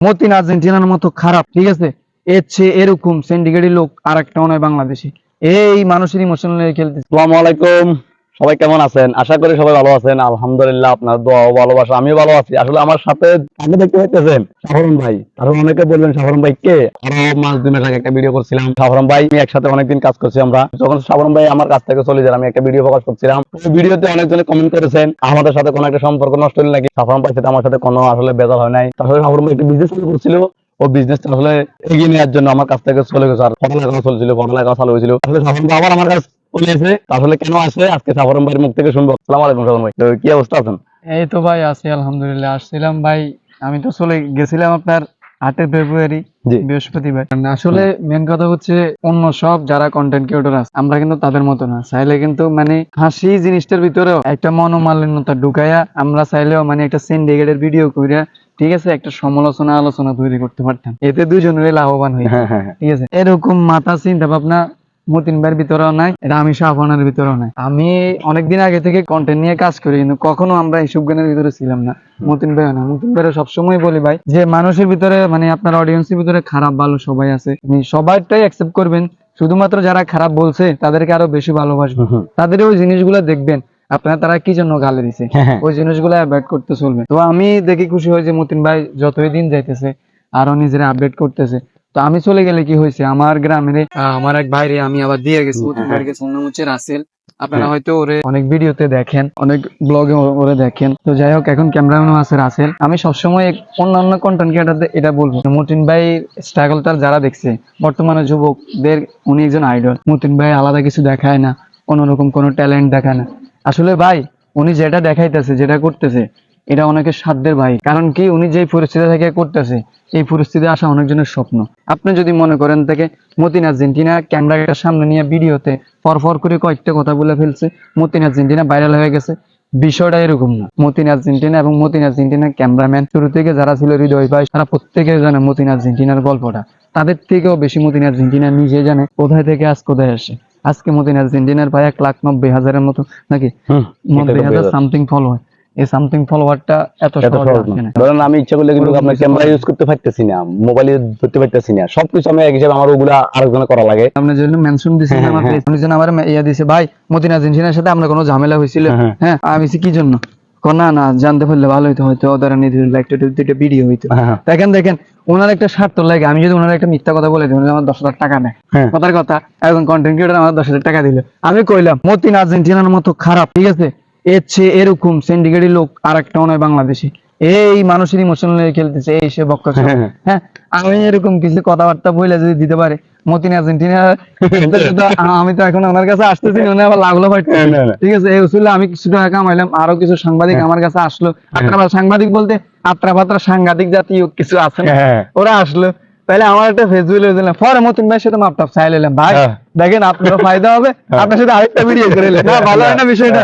মতিন আর্জেন্টিনার মতো খারাপ, ঠিক আছে, এর চেয়ে এরকম সিন্ডিকেটের লোক আর একটাও নয় বাংলাদেশে। এই মানুষের ইমোশন নিয়ে খেলতেছে। আসসালামু আলাইকুম, সবাই কেমন আছেন? আশা করি সবাই ভালো আছেন। আলহামদুলিল্লাহ, আপনার দোয়া ও ভালোবাসা আমিও ভালো আছি। আসলে আমার সাথে আগে দেখতে পাইতেছেন সাফরন ভাই। তারপর অনেকে বলবেন সাফরন ভাই কে? আরো মাস 2 মাস আগে একটা ভিডিও করছিলাম, সাফরন ভাই আমি একসাথে অনেকদিন কাজ করছি আমরা। যখন সাফরন ভাই আমার কাছ থেকে চলে যান, আমি একটা ভিডিও প্রকাশ করছিলাম। ওই ভিডিওতে অনেকজনে কমেন্ট করেছেন আমাদের সাথে কোনো একটা সম্পর্ক নষ্ট হলো নাকি। সাফরন ভাই সাথে আমার সাথে কোনো আসলে বেজাল হয় নাই। তারপরে সাফরন ভাই একটা বিজনেস শুরু করছিল, ও বিজনেস আসলে এগিয়ে নেওয়ার জন্য আমার কাছ থেকে চলে গেছে। আর পড়ালেখা চলছিল, পড়ালেখা চালু হয়েছিল। আসলে সাফরন ভাই আবার আমার কাছে চলে এসে আসলে কেন আসে আজকে সাফরন ভাইয়ের মুখ থেকে শুনবো। আসসালামু আলাইকুম সাফরন ভাই, তো কি অবস্থা আছেন? এই তো ভাই আছি আলহামদুলিল্লাহ। আসছিলাম ভাই, আমি তো চলে গেছিলাম আপনার 8 ফেব্রুয়ারি জি। বৃহস্পতিবার। আসলে মেন কথা হচ্ছে অন্য সব যারা কন্টেন্ট ক্রিয়েটর আছে আমরা কিন্তু তাদের মতো না। চাইলে কিন্তু মানে হাসি জিনিসটার ভিতরেও একটা মনোমালিন্যতা ঢুকাইয়া আমরা চাইলেও মানে একটা সিন্ডিকেটের ভিডিও কইরা, ঠিক আছে, একটা সমালোচনা আলোচনা তৈরি করতে পারতাম, এতে দুজনেরই লাভবান হই। ঠিক আছে, এরকম মাথা চিন্তা ভাবনা মতিন ভাইয়ের ভিতরেও নাই, এটা আমি শাহফানের ভিতরেও নাই। আমি অনেকদিন আগে থেকে কন্টেন্ট নিয়ে কাজ করি, কিন্তু কখনো আমরা এইসব জ্ঞানের ভিতরে ছিলাম না। মতিন ভাইও না। মতিন ভাইয়ের সবসময় বলি ভাই যে মানুষের ভিতরে মানে আপনার অডিয়েন্সের ভিতরে খারাপ ভালো সবাই আছে, আপনি সবাইটাই অ্যাকসেপ্ট করবেন। শুধুমাত্র যারা খারাপ বলছে তাদেরকে আরো বেশি ভালোবাসবেন, তাদের ওই জিনিসগুলো দেখবেন আপনারা তারা কি জন্য গালে দিছে, ওই জিনিসগুলো অ্যাভয়েড করতে চলবে। তো আমি দেখি খুশি হই যে মতিন ভাই যতই দিন যাইতেছে আরো নিজেরা আপডেট করতেছে। তো আমি চলে গেলে কি হয়েছে, আমার গ্রামের আমার এক ভাইরে আমি আবার দিয়ে গেছি। মতিন ভাইয়ের কাছে ওর নাম হচ্ছে রাসেল। আপনারা হয়তো ওরে অনেক ভিডিওতে দেখেন, অনেক ব্লগে ওরে দেখেন। তো যাই হোক, এখন ক্যামেরাম্যানও আছে রাসেল। আমি সবসময় অন্যান্য কন্টেন্ট ক্রিয়েটরদের এটা বলবো, মতিন ভাই স্ট্রাগলটা যারা দেখছে বর্তমানে যুবকদের, উনি একজন আইডল। মতিন ভাই আলাদা কিছু দেখায় না, অন্যরকম কোনো ট্যালেন্ট দেখায় না। আসলে ভাই উনি যেটা দেখাইতেছে, যেটা করতেছে, এটা অনেকের সাধ্যের ভাই। কারণ কি, উনি যে পরিস্থিতি থেকে করতেছে, এই পরিস্থিতি আসা অনেকজনের স্বপ্ন। আপনি যদি মনে করেন থেকে মতিন আর্জেন্টিনা ক্যামেরাটার সামনে নিয়ে ভিডিওতে ফর করে কয়েকটা কথা বলে ফেলছে, মতিন আর্জেন্টিনা ভাইরাল হয়ে গেছে, বিষয়টা এরকম না। মতিন আর্জেন্টিনা এবং মতিন আর্জেন্টিনার ক্যামেরাম্যান শুরু থেকে যারা ছিল, হৃদয় ভাই, তারা প্রত্যেকে জানে মতিন আর্জেন্টিনার গল্পটা। তাদের থেকেও বেশি মতিন আর্জেন্টিনা নিজে জানে কোথায় থেকে আজ কোথায় আসে। আজকে মতিন আর্জেন্টিনার প্রায় 1,90,000-এর মতো নাকি 90,000 সামথিং ফলো হয়। এই সামথিং ফলোয়ারটা এত সহজ না। ধরেন আমি ইচ্ছা করলে কিন্তু আপনার ক্যামেরা ইউজ করতে পারতেছি না, মোবাইলে ধরতে পারতেছি না, সবকিছু আমি এক হিসাবে আমার ওগুলা আরেকজনে করা লাগে। আপনার জন্য মেনশন দিছি আমার পেজ, উনি যেন আমার ইয়া দিছে, ভাই মতিন আর্জেন্টিনার সাথে আমরা কোনো ঝামেলা হয়েছিল, হ্যাঁ আমি কি জন্য না না জানতে পারলে ভালো হইতো, হয়তো ওদের একটা দুইটা ভিডিও হইতো। দেখেন ওনার একটা স্বার্থ লাগে। আমি যদি ওনার একটা মিথ্যা কথা বলে দিই, আমার 10,000 টাকা নেয়, কথার কথা একজন কন্টেন্ট ক্রিয়েটর আমার 10,000 টাকা দিল, আমি কইলাম মতিন আর্জেন্টিনার মতো খারাপ, ঠিক আছে, এর চেয়ে এরকম সিন্ডিকেটের লোক আর একটাও নয় বাংলাদেশে। এই মানুষের ইমোশন নিয়ে খেলতেছে, এই সে বক্কা। হ্যাঁ, আমি এরকম কিছু কথাবার্তা বলে যদি দিতে পারে মতিন আর্জেন্টিনা, আমি তো এখন ওনার কাছে আসতেছি, উনি আবার লাগলো ভাই, ঠিক আছে। এই উসুলে আমি কিছু টাকা কামাইলাম, আরো কিছু সাংবাদিক আমার কাছে আসলো। সাংবাদিক বলতে আত্রা পাত্রা সাংবাদিক জাতীয় কিছু আছে না, ওরা আসলো। তাহলে আমার একটা ফেসবুক দিলাম, পরে মতিন ভাইয়ের সাথে মাপটাপ চাই নিলাম, ভাই দেখেন আপনারও ফায়দা হবে, আপনার সাথে আরেকটা ভিডিও করে নিলেন, ভালো হয় না বিষয়টা?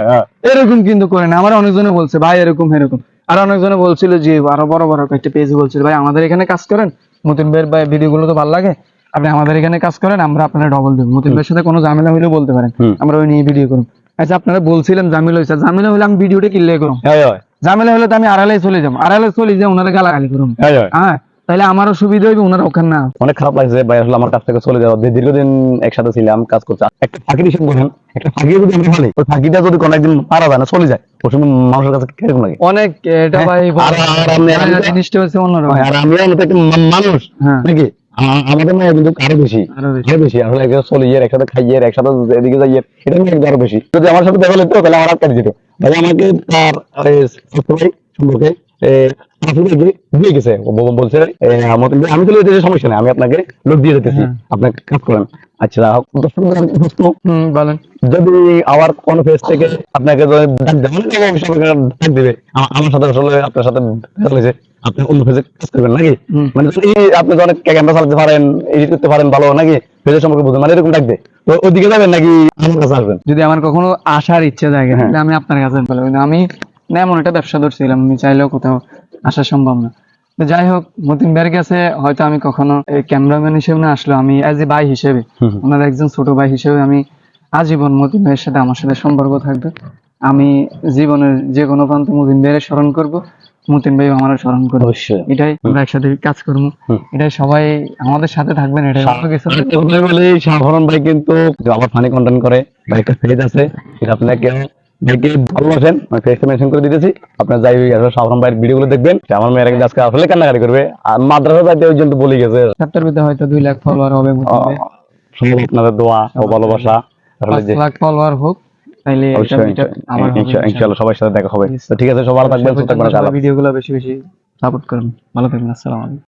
এরকম কিন্তু করে না। আমার অনেকজনে বলছে ভাই এরকম এরকম, আর অনেকজনে বলছিল যে আরো বড় বড় একটা পেজ বলছিল, ভাই আমাদের এখানে কাজ করেন, মতিন ভাইয়ের ভাই ভিডিও গুলো তো ভালো লাগে, আপনি আমাদের এখানে কাজ করেন, আমরা আপনার ডবল দেবো। মতিন ভাইয়ের সাথে কোনো ঝামেলা হইলেও বলতে পারেন, আমরা ওই নিয়ে ভিডিও করুন। আচ্ছা আপনারা বলছিলেন ঝামেলা হয়েছে, ঝামেলা হলে আমি ভিডিওটা কিনলে করুম, ঝামেলা হলে তো আমি আড়ালে চলে যাবো, আড়ালে চলে যাই ওনারা গালাগালি করুন, হ্যাঁ তাহলে আমারও সুবিধা হইবে, ওনারা ওখানে না। অনেক খারাপ লাগছে ভাই আসলে আমার কাছ থেকে চলে যাওয়া। দীর্ঘদিন একসাথে ছিলাম, কাজ করছে। একটা ফাঁকি হিসেবে বলেন, একটা ফাঁকি যদি আমরা ফেলি, ওই ফাঁকিটা যদি কোনো একদিন পারা যায় না, চলে যায়, ওই সময় মানুষের কাছে কিরকম লাগে অনেক। এটা ভাই জিনিসটা হচ্ছে অন্যরকম। আর আমি একটা মানুষ নাকি, আমাদের না কিন্তু আরো বেশি আসলে একসাথে চলে গিয়ে, একসাথে খাইয়ে, একসাথে এদিকে যাইয়ে, এটা নিয়ে আরো বেশি। যদি আমার সাথে দেখা লাগতো তাহলে আমার হাত কাটি যেত। তাহলে আমাকে তার সম্পর্কে দিয়ে গেছে, বলছে আমি তো সমস্যা নেই, আমি আপনাকে লোক দিয়ে যেতেছি, আপনাকে কাজ করেন। আচ্ছা বলেন, যদি আবার কোন ফেস থেকে আপনাকে ডাক দিবে, আমার সাথে আসলে আপনার সাথে আপনি অন্য ফেজে কাজ করবেন নাকি, মানে আপনি অনেক ক্যামেরা চালাতে পারেন, এডিট করতে পারেন ভালো নাকি, ফেজের সম্পর্কে বুঝবেন, মানে এরকম ডাকবে, তো ওইদিকে যাবেন নাকি আমার কাছে আসবেন? যদি আমার কখনো আসার ইচ্ছে থাকে তাহলে আমি আপনার কাছে বলবো। আমি না এমন একটা ব্যবসা ধরছিলাম, আমি চাইলেও কোথাও আসা সম্ভব না। তো যাই হোক, মতিন ভাইয়ের কাছে হয়তো আমি কখনো ক্যামেরাম্যান হিসেবে না আসলো, আমি অ্যাজ এ ভাই হিসেবে, ওনার একজন ছোট ভাই হিসেবে আমি আজীবন মতিন ভাইয়ের সাথে আমার সাথে সম্পর্ক থাকবে। আমি জীবনের যে কোনো প্রান্তে মতিন ভাইয়ের স্মরণ করব, মতিন ভাই আমার স্মরণ করে, অবশ্যই এটাই আমরা একসাথে কাজ করবো, এটাই সবাই আমাদের সাথে থাকবেন, এটাই অন্য কিছু না। সাধারণ ভাই কিন্তু আবার ফানি কন্টেন্ট করে, ভাই একটা পেজ আছে, এটা আপনাকে ভাইকে ভালোবাসেন, আমি পেজটা মেনশন করে দিতেছি, আপনার যাই আসলে সাধারণ ভাইয়ের ভিডিও গুলো দেখবেন। আমার মেয়েরা কিন্তু আজকে আসলে কান্নাকাটি করবে, আর মাদ্রাসা যাইতে ওই জন্য বলে গেছে। সপ্তাহের ভিতরে হয়তো 2 লাখ ফলোয়ার হবে, মতিন ভাই। সব আপনাদের দোয়া ও ভালোবাসা, আসলে 5 লাখ ফলোয়ার হোক, তাইলে এটা অবশ্যই এটা আবার হবে ইনশাআল্লাহ সবার সাথে দেখা হবে। তো ঠিক আছে, সবাই ভালো থাকবেন, সুস্থ থাকবেন, ভিডিওগুলো বেশি বেশি সাপোর্ট করুন, ভালো থাকবেন, আসসালামু আলাইকুম।